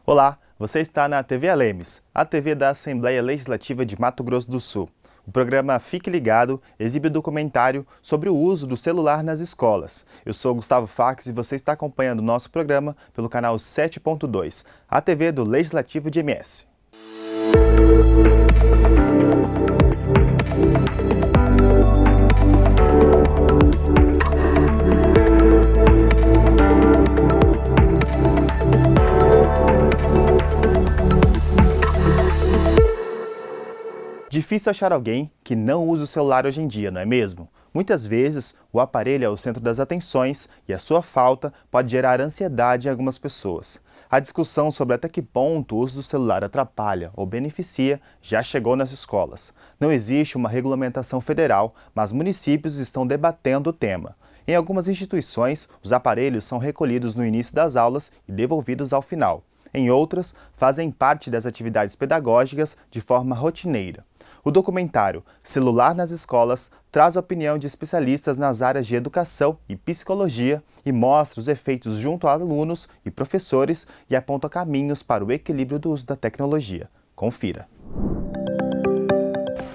Olá, você está na TV Alemes, a TV da Assembleia Legislativa de Mato Grosso do Sul. O programa Fique Ligado exibe o documentário sobre o uso do celular nas escolas. Eu sou Gustavo Fax e você está acompanhando o nosso programa pelo canal 7.2, a TV do Legislativo de MS. Difícil achar alguém que não use o celular hoje em dia, não é mesmo? Muitas vezes, o aparelho é o centro das atenções e a sua falta pode gerar ansiedade em algumas pessoas. A discussão sobre até que ponto o uso do celular atrapalha ou beneficia já chegou nas escolas. Não existe uma regulamentação federal, mas municípios estão debatendo o tema. Em algumas instituições, os aparelhos são recolhidos no início das aulas e devolvidos ao final. Em outras, fazem parte das atividades pedagógicas de forma rotineira. O documentário Celular nas Escolas traz a opinião de especialistas nas áreas de educação e psicologia e mostra os efeitos junto a alunos e professores e aponta caminhos para o equilíbrio do uso da tecnologia. Confira.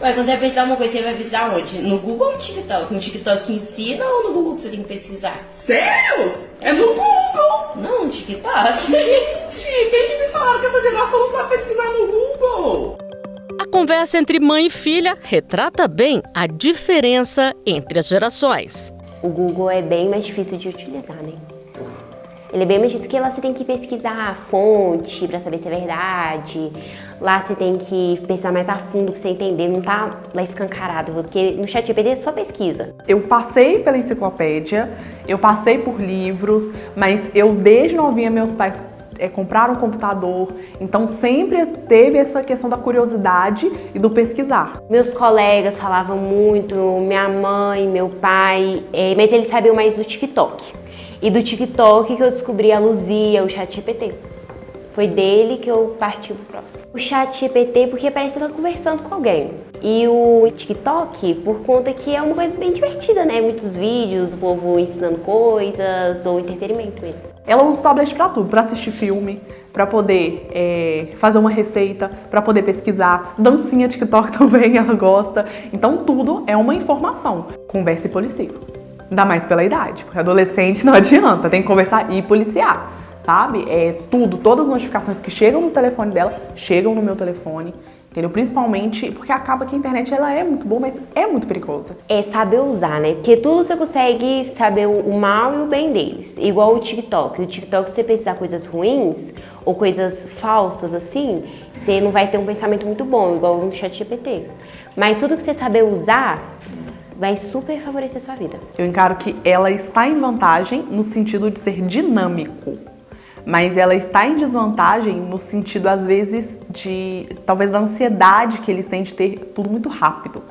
Ué, quando você vai pesquisar uma coisa, você vai pesquisar onde? No Google ou no TikTok? No TikTok ensina ou no Google que você tem que pesquisar? Sério? É no Google! Não, no TikTok. Gente, quem que me falaram que essa geração não sabe pesquisar no Google? A conversa entre mãe e filha retrata bem a diferença entre as gerações. O Google é bem mais difícil de utilizar, né? Ele é bem mais difícil, porque lá você tem que pesquisar a fonte para saber se é verdade. Lá você tem que pesquisar mais a fundo para você entender, não tá lá escancarado, porque no ChatGPT é só pesquisa. Eu passei pela enciclopédia, eu passei por livros, mas eu desde novinha meus pais compraram um computador, então sempre teve essa questão da curiosidade e do pesquisar. Meus colegas falavam muito, minha mãe, meu pai, mas eles sabiam mais do TikTok. E do TikTok que eu descobri a Luzia, o ChatGPT. Foi dele que eu parti pro próximo. O ChatGPT porque parece que eu tô conversando com alguém. E o TikTok por conta que é uma coisa bem divertida, né? Muitos vídeos, o povo ensinando coisas ou entretenimento mesmo. Ela usa o tablet para tudo, para assistir filme, para poder fazer uma receita, para poder pesquisar. Dancinha TikTok também ela gosta. Então tudo é uma informação. Conversa e policia. Ainda mais pela idade, porque adolescente não adianta, tem que conversar e policiar, sabe? Todas as notificações que chegam no telefone dela, chegam no meu telefone, entendeu? Principalmente porque acaba que a internet ela é muito boa, mas é muito perigosa. É saber usar, né? Porque tudo você consegue saber o mal e o bem deles. Igual o TikTok. O TikTok, se você pesquisar coisas ruins ou coisas falsas assim, você não vai ter um pensamento muito bom, igual no ChatGPT. Mas tudo que você saber usar vai super favorecer a sua vida. Eu encaro que ela está em vantagem no sentido de ser dinâmico, mas ela está em desvantagem no sentido, às vezes, talvez da ansiedade que eles têm de ter tudo muito rápido.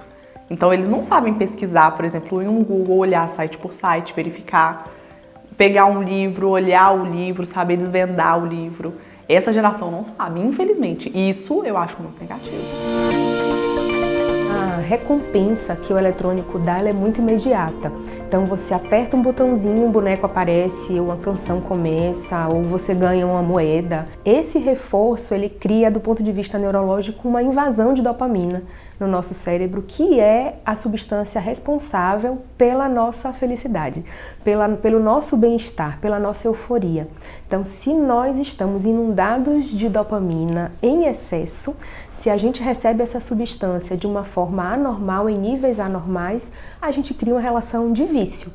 Então eles não sabem pesquisar, por exemplo, em um Google, olhar site por site, verificar, pegar um livro, olhar o livro, saber desvendar o livro. Essa geração não sabe, infelizmente. Isso eu acho muito negativo. A recompensa que o eletrônico dá ela é muito imediata. Então você aperta um botãozinho, um boneco aparece, uma canção começa, ou você ganha uma moeda. Esse reforço ele cria, do ponto de vista neurológico, uma invasão de dopamina no nosso cérebro, que é a substância responsável pela nossa felicidade, pelo nosso bem-estar, pela nossa euforia. Então, se nós estamos inundados de dopamina em excesso, se a gente recebe essa substância de uma forma anormal, em níveis anormais, a gente cria uma relação de vício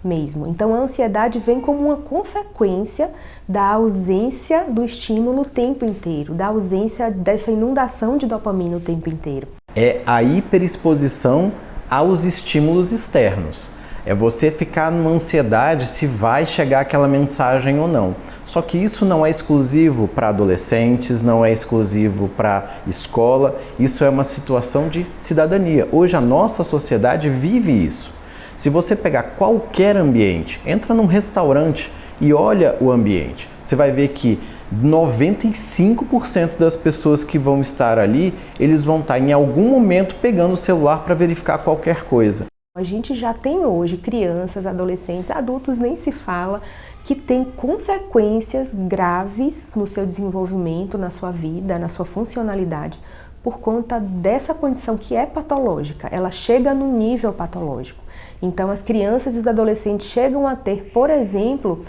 mesmo. Então, a ansiedade vem como uma consequência da ausência do estímulo o tempo inteiro, da ausência dessa inundação de dopamina o tempo inteiro. É a hiperexposição aos estímulos externos. É você ficar numa ansiedade se vai chegar aquela mensagem ou não. Só que isso não é exclusivo para adolescentes, não é exclusivo para escola, isso é uma situação de cidadania. Hoje a nossa sociedade vive isso. Se você pegar qualquer ambiente, entra num restaurante e olha o ambiente, você vai ver que 95% das pessoas que vão estar ali, eles vão estar em algum momento pegando o celular para verificar qualquer coisa. A gente já tem hoje crianças, adolescentes, adultos nem se fala, que tem consequências graves no seu desenvolvimento, na sua vida, na sua funcionalidade, por conta dessa condição que é patológica, ela chega no nível patológico. Então as crianças e os adolescentes chegam a ter, por exemplo,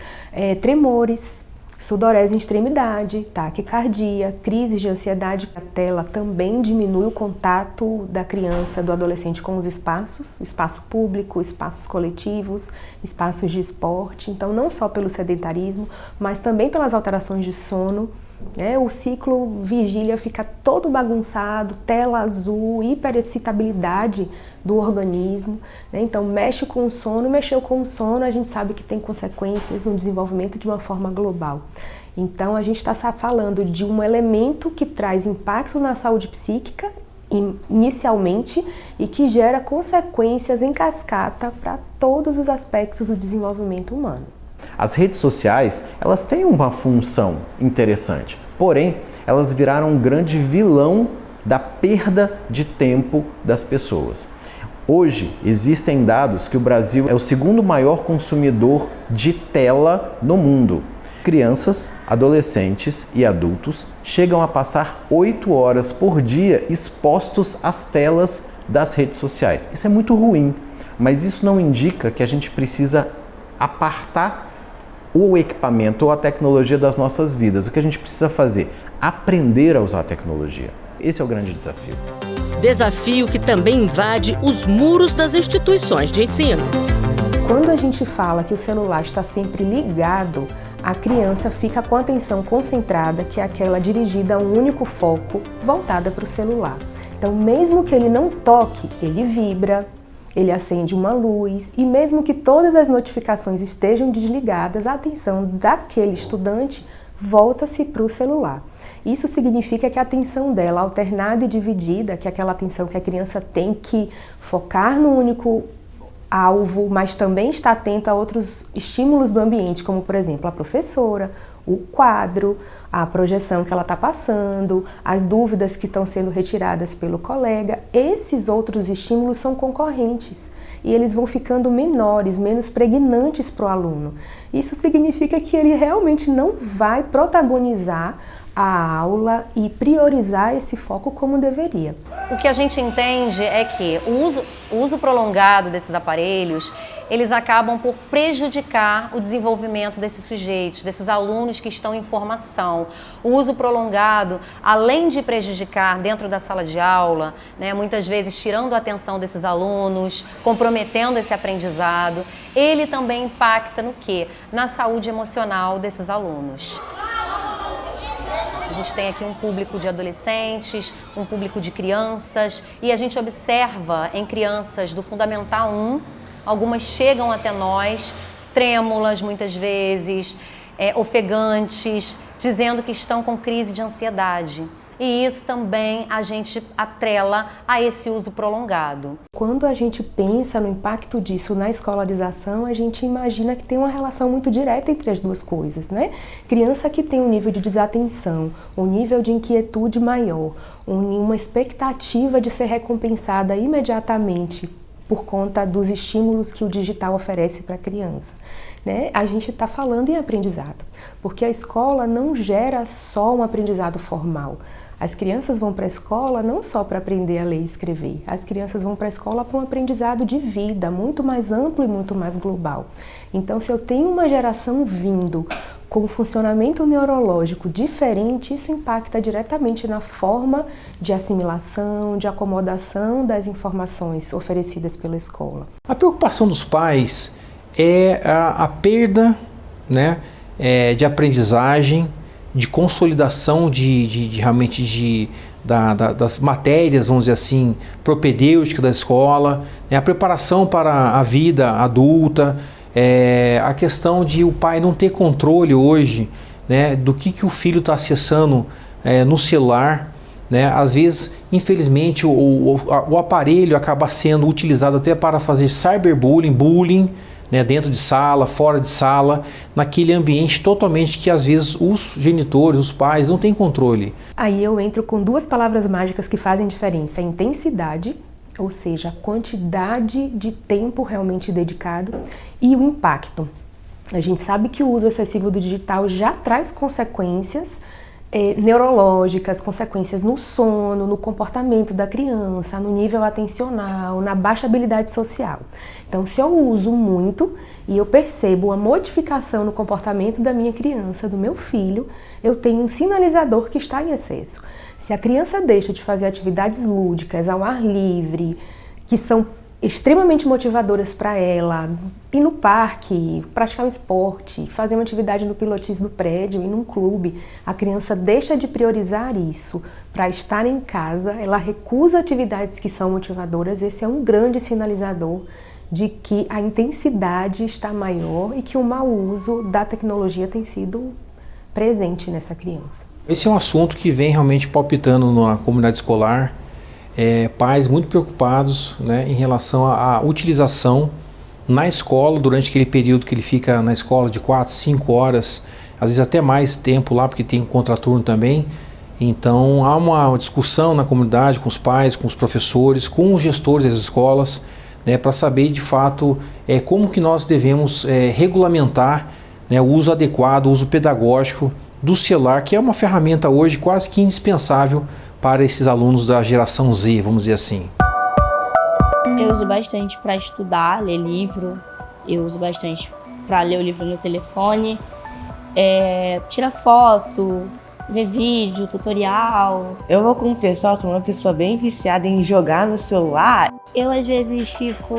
tremores, sudorese em extremidade, taquicardia, crises de ansiedade. A tela também diminui o contato da criança, do adolescente com os espaços, espaço público, espaços coletivos, espaços de esporte. Então não só pelo sedentarismo, mas também pelas alterações de sono. O ciclo vigília fica todo bagunçado, tela azul, hiperexcitabilidade do organismo. Então mexe com o sono, mexeu com o sono, a gente sabe que tem consequências no desenvolvimento de uma forma global. Então a gente está falando de um elemento que traz impacto na saúde psíquica inicialmente e que gera consequências em cascata para todos os aspectos do desenvolvimento humano. As redes sociais, elas têm uma função interessante, porém, elas viraram um grande vilão da perda de tempo das pessoas. Hoje, existem dados que o Brasil é o segundo maior consumidor de tela no mundo. Crianças, adolescentes e adultos chegam a passar 8 horas por dia expostos às telas das redes sociais. Isso é muito ruim, mas isso não indica que a gente precisa apartar o equipamento ou a tecnologia das nossas vidas. O que a gente precisa fazer? Aprender a usar a tecnologia. Esse é o grande desafio. Desafio que também invade os muros das instituições de ensino. Quando a gente fala que o celular está sempre ligado, a criança fica com a atenção concentrada, que é aquela dirigida a um único foco, voltada para o celular. Então, mesmo que ele não toque, ele vibra, ele acende uma luz e mesmo que todas as notificações estejam desligadas, a atenção daquele estudante volta-se para o celular. Isso significa que a atenção dela, alternada e dividida, que é aquela atenção que a criança tem que focar no único alvo, mas também está atenta a outros estímulos do ambiente, como por exemplo a professora, o quadro, a projeção que ela está passando, as dúvidas que estão sendo retiradas pelo colega. Esses outros estímulos são concorrentes e eles vão ficando menores, menos pregnantes para o aluno. Isso significa que ele realmente não vai protagonizar a aula e priorizar esse foco como deveria. O que a gente entende é que o uso prolongado desses aparelhos, eles acabam por prejudicar o desenvolvimento desses sujeitos, desses alunos que estão em formação. O uso prolongado, além de prejudicar dentro da sala de aula, muitas vezes tirando a atenção desses alunos, comprometendo esse aprendizado, ele também impacta no quê? Na saúde emocional desses alunos. A gente tem aqui um público de adolescentes, um público de crianças e a gente observa em crianças do Fundamental 1, algumas chegam até nós, trêmulas muitas vezes, ofegantes, dizendo que estão com crise de ansiedade. E isso também a gente atrela a esse uso prolongado. Quando a gente pensa no impacto disso na escolarização, a gente imagina que tem uma relação muito direta entre as duas coisas, né? Criança que tem um nível de desatenção, um nível de inquietude maior, uma expectativa de ser recompensada imediatamente por conta dos estímulos que o digital oferece para a criança. A gente está falando em aprendizado, porque a escola não gera só um aprendizado formal. As crianças vão para a escola não só para aprender a ler e escrever, as crianças vão para a escola para um aprendizado de vida, muito mais amplo e muito mais global. Então, se eu tenho uma geração vindo com um funcionamento neurológico diferente, isso impacta diretamente na forma de assimilação, de acomodação das informações oferecidas pela escola. A preocupação dos pais é a perda, de aprendizagem, de consolidação realmente das matérias, vamos dizer assim, propedêuticas da escola, a preparação para a vida adulta, a questão de o pai não ter controle hoje, do que o filho está acessando no celular. Às vezes, infelizmente, o aparelho acaba sendo utilizado até para fazer cyberbullying, bullying, dentro de sala, fora de sala, naquele ambiente totalmente que às vezes os genitores, os pais não têm controle. Aí eu entro com duas palavras mágicas que fazem diferença: a intensidade, ou seja, a quantidade de tempo realmente dedicado, e o impacto. A gente sabe que o uso excessivo do digital já traz consequências neurológicas, consequências no sono, no comportamento da criança, no nível atencional, na baixa habilidade social. Então, se eu uso muito e eu percebo uma modificação no comportamento da minha criança, do meu filho, eu tenho um sinalizador que está em excesso. Se a criança deixa de fazer atividades lúdicas ao ar livre, que são extremamente motivadoras para ela, ir no parque, praticar um esporte, fazer uma atividade no pilates do prédio, ir num clube, a criança deixa de priorizar isso para estar em casa, ela recusa atividades que são motivadoras, esse é um grande sinalizador de que a intensidade está maior e que o mau uso da tecnologia tem sido presente nessa criança. Esse é um assunto que vem realmente palpitando na comunidade escolar. Pais muito preocupados, né, em relação à utilização na escola, durante aquele período que ele fica na escola de 4, 5 horas, às vezes até mais tempo lá, porque tem um contraturno também. Então há uma discussão na comunidade com os pais, com os professores, com os gestores das escolas, né, para saber de fato como que nós devemos regulamentar, né, o uso adequado, o uso pedagógico do celular, que é uma ferramenta hoje quase que indispensável para esses alunos da geração Z, vamos dizer assim. Eu uso bastante para estudar, ler livro, eu uso bastante para ler o livro no telefone, tirar foto, ver vídeo, tutorial. Eu vou confessar, sou uma pessoa bem viciada em jogar no celular. Eu às vezes fico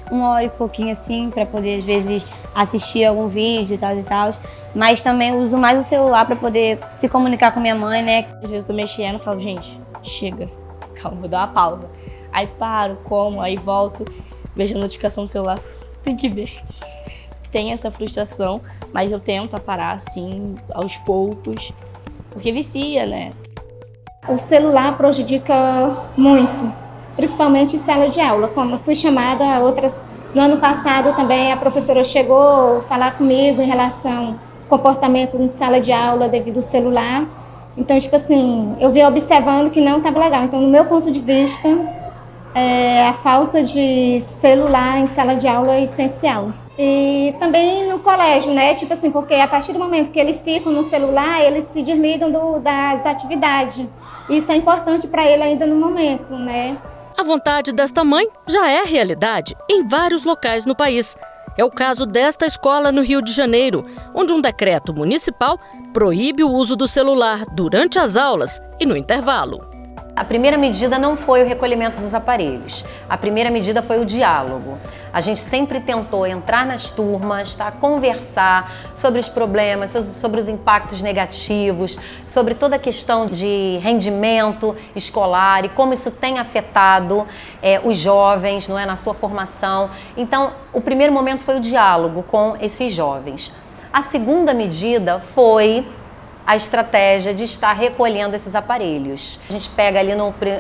uma hora e pouquinho assim para poder às vezes assistir algum vídeo e tal. Mas também uso mais o celular para poder se comunicar com minha mãe, né? Às vezes eu tô mexendo e falo, gente, chega, calma, vou dar uma pausa. Aí paro, como, aí volto, vejo a notificação do celular, tem que ver. Tem essa frustração, mas eu tento parar assim, aos poucos, porque vicia, né? O celular prejudica muito, principalmente em sala de aula. Como eu fui chamada a outras... No ano passado também a professora chegou a falar comigo em relação ao comportamento em sala de aula devido ao celular. Então, tipo assim, eu vi observando que não estava legal. Então, no meu ponto de vista, a falta de celular em sala de aula é essencial. E também no colégio, né? Tipo assim, porque a partir do momento que eles ficam no celular, eles se desligam das atividades. Isso é importante para ele ainda no momento, né? A vontade desta mãe já é realidade em vários locais no país. É o caso desta escola no Rio de Janeiro, onde um decreto municipal proíbe o uso do celular durante as aulas e no intervalo. A primeira medida não foi o recolhimento dos aparelhos. A primeira medida foi o diálogo. A gente sempre tentou entrar nas turmas, conversar sobre os problemas, sobre os impactos negativos, sobre toda a questão de rendimento escolar e como isso tem afetado os jovens, não é, na sua formação. Então, o primeiro momento foi o diálogo com esses jovens. A segunda medida foi a estratégia de estar recolhendo esses aparelhos. A gente pega ali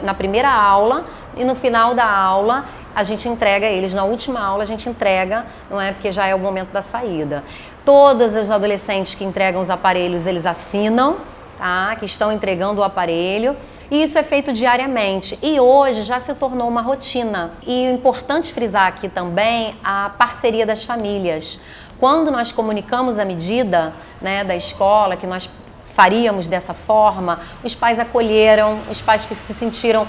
na primeira aula e no final da aula a gente entrega eles, na última aula a gente entrega, não é, porque já é o momento da saída. Todos os adolescentes que entregam os aparelhos, eles assinam, tá, que estão entregando o aparelho. E isso é feito diariamente e hoje já se tornou uma rotina. E é importante frisar aqui também a parceria das famílias. Quando nós comunicamos a medida, né, da escola, que nós faríamos dessa forma, os pais acolheram, os pais se sentiram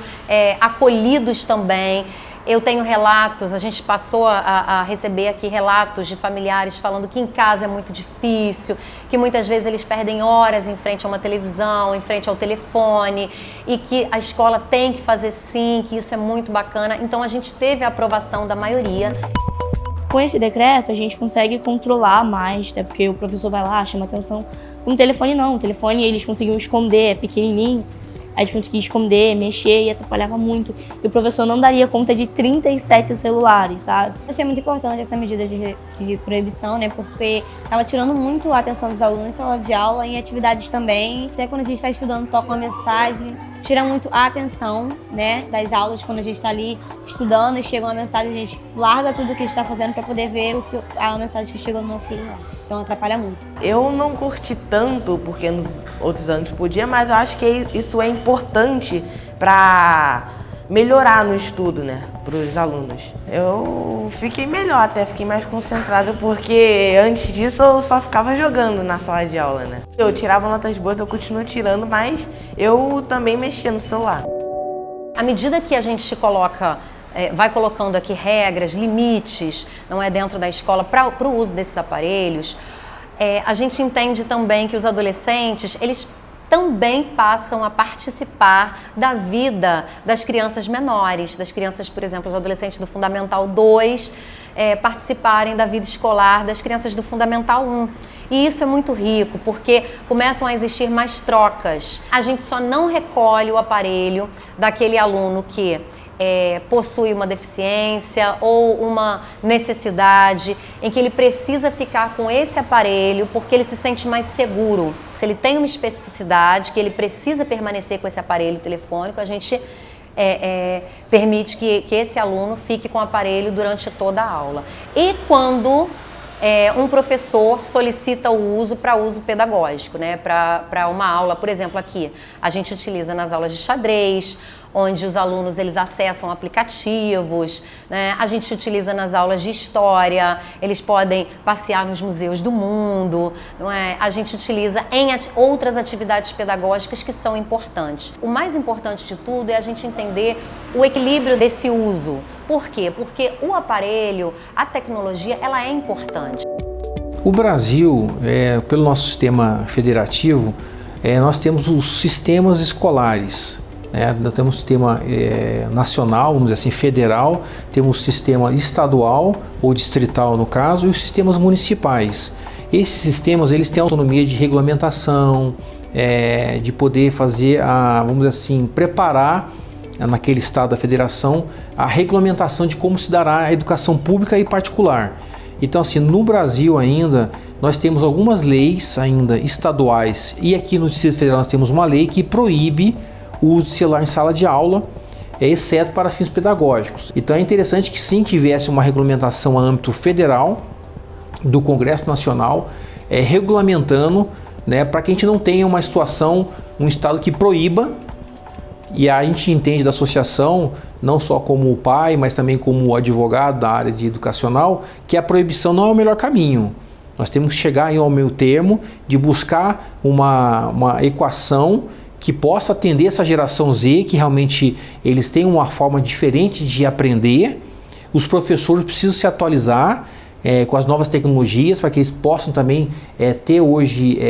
acolhidos também. Eu tenho relatos, a gente passou a receber aqui relatos de familiares falando que em casa é muito difícil, que muitas vezes eles perdem horas em frente a uma televisão, em frente ao telefone, e que a escola tem que fazer sim, que isso é muito bacana. Então a gente teve a aprovação da maioria. Com esse decreto a gente consegue controlar mais, até porque o professor vai lá, chama atenção. Com o telefone não, o telefone eles conseguiam esconder, é pequenininho. A gente conseguia esconder, mexer e atrapalhava muito. E o professor não daria conta de 37 celulares, sabe? Eu achei muito importante essa medida de proibição, né? Porque estava tirando muito a atenção dos alunos em sala de aula e em atividades também. Até quando a gente está estudando, toca uma mensagem, tira muito a atenção, né, das aulas. Quando a gente está ali estudando e chega uma mensagem, a gente larga tudo o que a gente está fazendo para poder ver a mensagem que chegou no nosso celular. Então atrapalha muito. Eu não curti tanto, porque nos outros anos podia, mas eu acho que isso é importante para melhorar no estudo, né, para os alunos. Eu fiquei melhor, até fiquei mais concentrada, porque antes disso eu só ficava jogando na sala de aula, né. Eu tirava notas boas, eu continuo tirando, mas eu também mexia no celular. À medida que a gente vai colocando aqui regras, limites, não é, dentro da escola para o uso desses aparelhos, a gente entende também que os adolescentes, eles também passam a participar da vida das crianças menores, das crianças, por exemplo, os adolescentes do Fundamental 2, participarem da vida escolar das crianças do Fundamental 1. E isso é muito rico, porque começam a existir mais trocas. A gente só não recolhe o aparelho daquele aluno que possui uma deficiência ou uma necessidade em que ele precisa ficar com esse aparelho porque ele se sente mais seguro. Se ele tem uma especificidade que ele precisa permanecer com esse aparelho telefônico, a gente permite que esse aluno fique com o aparelho durante toda a aula. E quando um professor solicita o uso para uso pedagógico, né? Para uma aula, por exemplo, aqui, a gente utiliza nas aulas de xadrez, onde os alunos eles acessam aplicativos, né? A gente utiliza nas aulas de história, eles podem passear nos museus do mundo, não é? A gente utiliza em outras atividades pedagógicas que são importantes. O mais importante de tudo é a gente entender o equilíbrio desse uso. Por quê? Porque o aparelho, a tecnologia, ela é importante. O Brasil, pelo nosso sistema federativo, nós temos os sistemas escolares. Nós temos o sistema nacional, vamos dizer assim, federal, temos o sistema estadual ou distrital no caso, e os sistemas municipais. Esses sistemas eles têm autonomia de regulamentação, de poder fazer, vamos dizer assim, preparar naquele estado da federação a regulamentação de como se dará a educação pública e particular. Então assim, no Brasil ainda, nós temos algumas leis ainda estaduais e aqui no Distrito Federal nós temos uma lei que proíbe o uso de celular em sala de aula, exceto para fins pedagógicos. Então é interessante que sim tivesse uma regulamentação a âmbito federal do Congresso Nacional, regulamentando, né, para que a gente não tenha uma situação, um estado que proíba, e a gente entende da associação, não só como o pai, mas também como advogado da área de educacional, que a proibição não é o melhor caminho. Nós temos que chegar ao meio termo de buscar uma equação que possa atender essa geração Z, que realmente eles têm uma forma diferente de aprender. Os professores precisam se atualizar com as novas tecnologias para que eles possam também ter hoje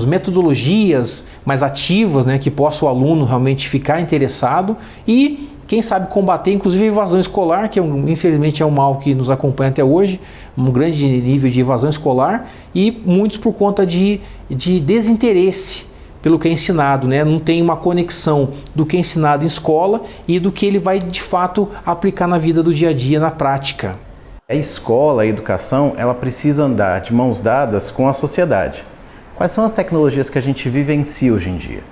metodologias mais ativas, né, que possa o aluno realmente ficar interessado e, quem sabe, combater inclusive a evasão escolar, que infelizmente é um mal que nos acompanha até hoje, um grande nível de evasão escolar, e muitos por conta de desinteresse pelo que é ensinado, né? Não tem uma conexão do que é ensinado em escola e do que ele vai de fato aplicar na vida do dia a dia, na prática. A escola, a educação, ela precisa andar de mãos dadas com a sociedade. Quais são as tecnologias que a gente vivencia hoje em dia?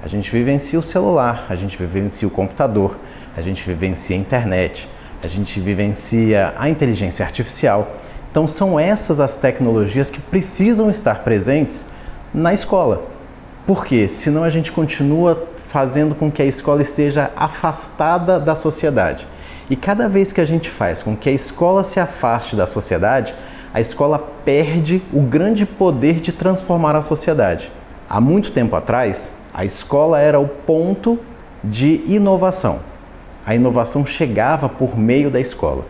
A gente vivencia o celular, a gente vivencia o computador, a gente vivencia a internet, a gente vivencia a inteligência artificial. Então são essas as tecnologias que precisam estar presentes na escola. Por quê? Senão a gente continua fazendo com que a escola esteja afastada da sociedade. E cada vez que a gente faz com que a escola se afaste da sociedade, a escola perde o grande poder de transformar a sociedade. Há muito tempo atrás, a escola era o ponto de inovação. A inovação chegava por meio da escola.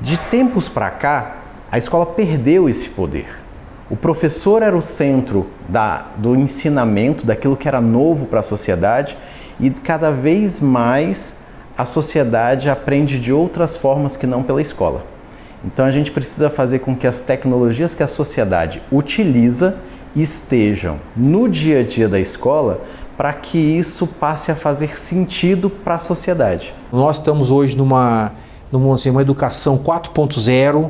De tempos para cá, a escola perdeu esse poder. O professor era o centro do ensinamento, daquilo que era novo para a sociedade, e cada vez mais a sociedade aprende de outras formas que não pela escola. Então a gente precisa fazer com que as tecnologias que a sociedade utiliza estejam no dia a dia da escola para que isso passe a fazer sentido para a sociedade. Nós estamos hoje numa educação 4.0,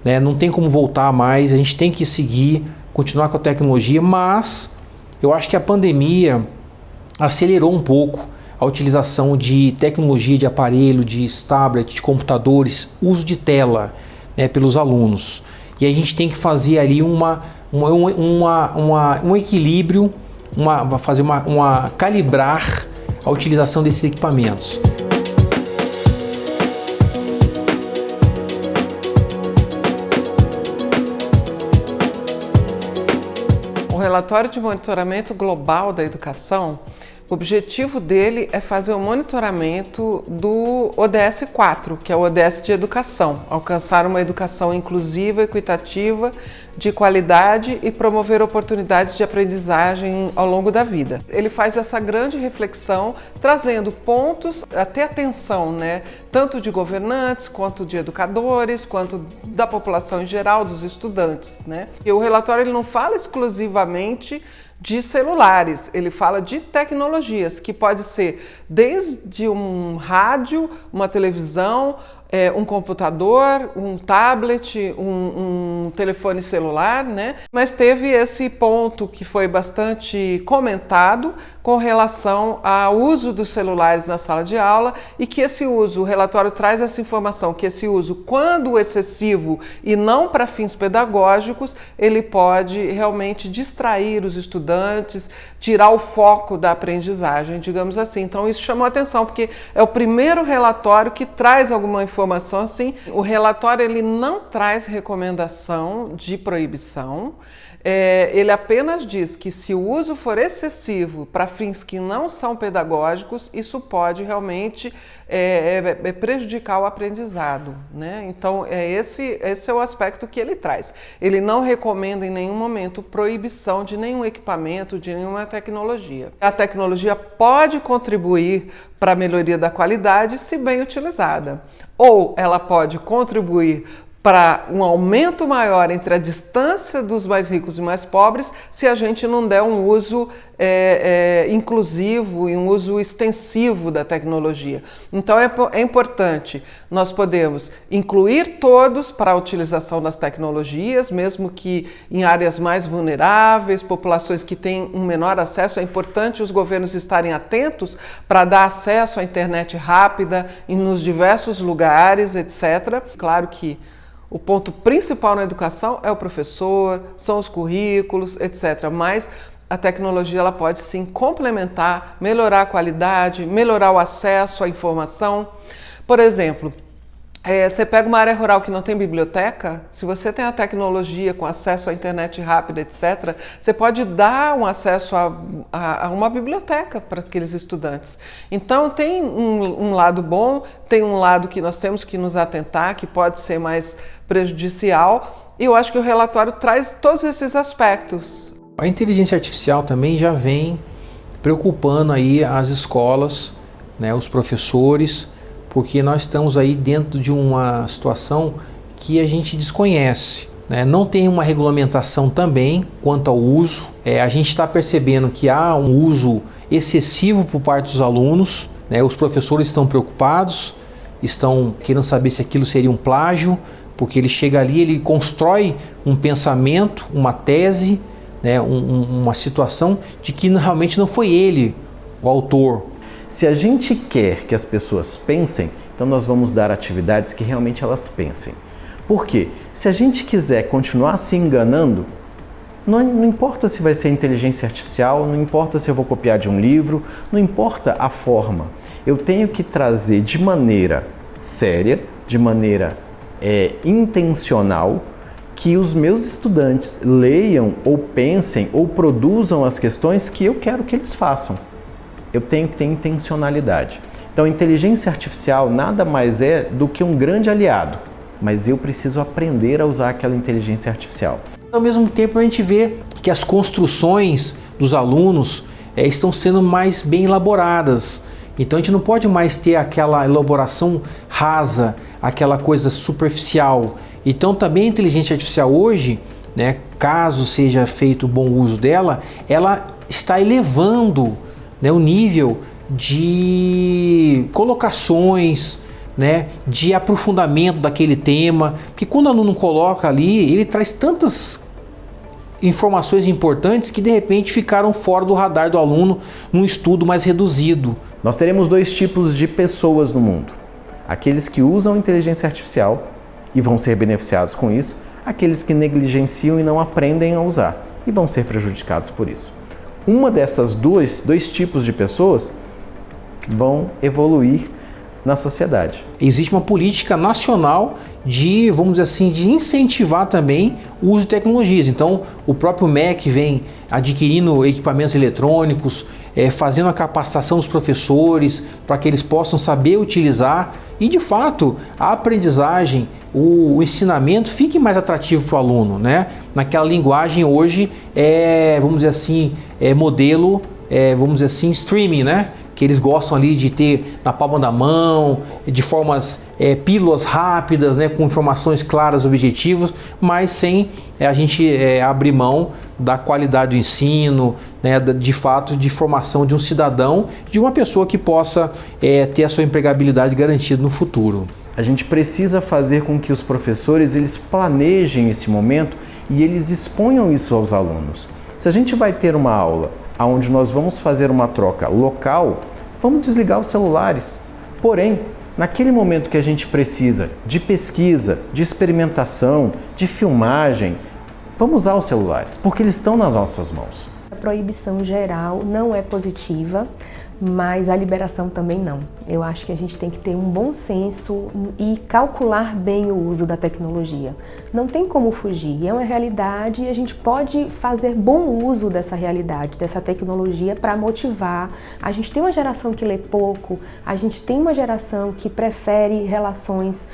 né? Não tem como voltar mais, a gente tem que seguir, continuar com a tecnologia, mas eu acho que a pandemia acelerou um pouco a utilização de tecnologia, de aparelho, de tablet, de computadores, uso de tela, né, pelos alunos. E a gente tem que fazer ali um equilíbrio, calibrar a utilização desses equipamentos. O relatório de monitoramento global da educação, o objetivo dele é fazer o monitoramento do ODS 4, que é o ODS de educação, alcançar uma educação inclusiva, equitativa, de qualidade e promover oportunidades de aprendizagem ao longo da vida. Ele faz essa grande reflexão, trazendo pontos até atenção, tanto de governantes, quanto de educadores, quanto da população em geral, dos estudantes. E o relatório ele não fala exclusivamente de celulares, ele fala de tecnologias, que pode ser desde um rádio, uma televisão, um computador, um tablet, um telefone celular, Mas teve esse ponto que foi bastante comentado com relação ao uso dos celulares na sala de aula e que esse uso, o relatório traz essa informação, que esse uso, quando excessivo e não para fins pedagógicos, ele pode realmente distrair os estudantes, tirar o foco da aprendizagem, digamos assim. Então isso chamou atenção, porque é o primeiro relatório que traz alguma informação assim. O relatório ele não traz recomendação de proibição, ele apenas diz que se o uso for excessivo para fins que não são pedagógicos, isso pode realmente prejudicar o aprendizado, Então esse é o aspecto que ele traz. Ele não recomenda em nenhum momento proibição de nenhum equipamento, de nenhuma tecnologia. A tecnologia pode contribuir para a melhoria da qualidade se bem utilizada, ou ela pode contribuir para um aumento maior entre a distância dos mais ricos e mais pobres se a gente não der um uso inclusivo e um uso extensivo da tecnologia. Então é importante, nós podemos incluir todos para a utilização das tecnologias, mesmo que em áreas mais vulneráveis, populações que têm um menor acesso, é importante os governos estarem atentos para dar acesso à internet rápida nos diversos lugares, etc. Claro que o ponto principal na educação é o professor, são os currículos, etc. Mas a tecnologia ela pode sim complementar, melhorar a qualidade, melhorar o acesso à informação. Por exemplo, você pega uma área rural que não tem biblioteca, se você tem a tecnologia com acesso à internet rápida, etc., você pode dar um acesso a uma biblioteca para aqueles estudantes. Então tem um lado bom, tem um lado que nós temos que nos atentar, que pode ser mais prejudicial, e eu acho que o relatório traz todos esses aspectos. A inteligência artificial também já vem preocupando aí as escolas, os professores, porque nós estamos aí dentro de uma situação que a gente desconhece, Não tem uma regulamentação também quanto ao uso. A gente está percebendo que há um uso excessivo por parte dos alunos, Os professores estão preocupados, estão querendo saber se aquilo seria um plágio, porque ele chega ali, ele constrói um pensamento, uma tese, uma situação de que realmente não foi ele o autor. Se a gente quer que as pessoas pensem, então nós vamos dar atividades que realmente elas pensem. Por quê? Se a gente quiser continuar se enganando, não importa se vai ser inteligência artificial, não importa se eu vou copiar de um livro, não importa a forma. Eu tenho que trazer de maneira séria, de maneira intencional, que os meus estudantes leiam ou pensem ou produzam as questões que eu quero que eles façam. Eu tenho que ter intencionalidade. Então, a inteligência artificial nada mais é do que um grande aliado, mas eu preciso aprender a usar aquela inteligência artificial. Ao mesmo tempo, a gente vê que as construções dos alunos estão sendo mais bem elaboradas. Então, a gente não pode mais ter aquela elaboração rasa, aquela coisa superficial. Então, também a inteligência artificial hoje, caso seja feito o bom uso dela, ela está elevando o nível de colocações, de aprofundamento daquele tema, porque quando o aluno coloca ali, ele traz tantas informações importantes que de repente ficaram fora do radar do aluno num estudo mais reduzido. Nós teremos dois tipos de pessoas no mundo: aqueles que usam inteligência artificial e vão ser beneficiados com isso, aqueles que negligenciam e não aprendem a usar e vão ser prejudicados por isso. Uma dessas dois tipos de pessoas vão evoluir na sociedade. Existe uma política nacional de, vamos dizer assim, de incentivar também o uso de tecnologias. Então, o próprio MEC vem adquirindo equipamentos eletrônicos, fazendo a capacitação dos professores para que eles possam saber utilizar e, de fato, a aprendizagem, o ensinamento fique mais atrativo para o aluno, né? Naquela linguagem hoje, vamos dizer assim, modelo, vamos dizer assim, streaming, né? Que eles gostam ali de ter na palma da mão, de formas, pílulas rápidas, né, com informações claras, objetivas, mas sem a gente abrir mão da qualidade do ensino, né, de fato de formação de um cidadão, de uma pessoa que possa ter a sua empregabilidade garantida no futuro. A gente precisa fazer com que os professores eles planejem esse momento e eles exponham isso aos alunos. Se a gente vai ter uma aula onde nós vamos fazer uma troca local, vamos desligar os celulares. Porém, naquele momento que a gente precisa de pesquisa, de experimentação, de filmagem, vamos usar os celulares, porque eles estão nas nossas mãos. A proibição geral não é positiva, mas a liberação também não. Eu acho que a gente tem que ter um bom senso e calcular bem o uso da tecnologia. Não tem como fugir, é uma realidade e a gente pode fazer bom uso dessa realidade, dessa tecnologia para motivar. A gente tem uma geração que lê pouco, a gente tem uma geração que prefere relações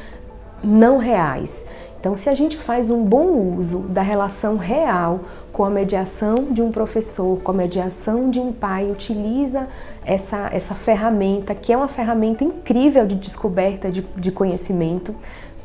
não reais. Então, se a gente faz um bom uso da relação real com a mediação de um professor, com a mediação de um pai, utiliza essa ferramenta, que é uma ferramenta incrível de descoberta de conhecimento,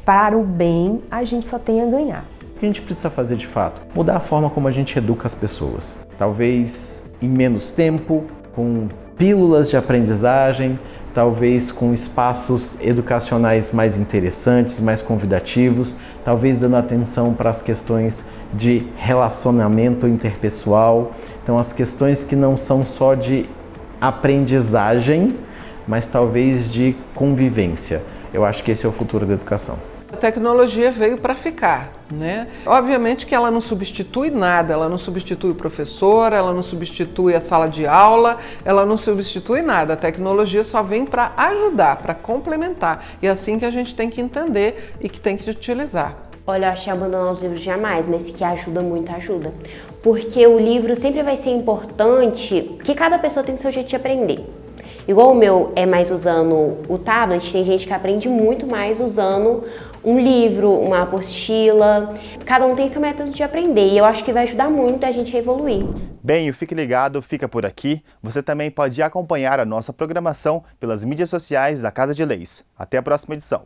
para o bem, a gente só tem a ganhar. O que a gente precisa fazer de fato? Mudar a forma como a gente educa as pessoas. Talvez em menos tempo, com pílulas de aprendizagem, talvez com espaços educacionais mais interessantes, mais convidativos, talvez dando atenção para as questões de relacionamento interpessoal, então as questões que não são só de aprendizagem, mas talvez de convivência. Eu acho que esse é o futuro da educação. A tecnologia veio para ficar, né? Obviamente que ela não substitui nada, ela não substitui o professor, ela não substitui a sala de aula, ela não substitui nada. A tecnologia só vem para ajudar, para complementar. E é assim que a gente tem que entender e que tem que utilizar. Olha, eu acho que abandonar os livros jamais, mas que ajuda muito, ajuda. Porque o livro sempre vai ser importante, porque cada pessoa tem o seu jeito de aprender. Igual o meu é mais usando o tablet, tem gente que aprende muito mais usando um livro, uma apostila. Cada um tem seu método de aprender e eu acho que vai ajudar muito a gente a evoluir. Bem, o Fique Ligado fica por aqui. Você também pode acompanhar a nossa programação pelas mídias sociais da Casa de Leis. Até a próxima edição.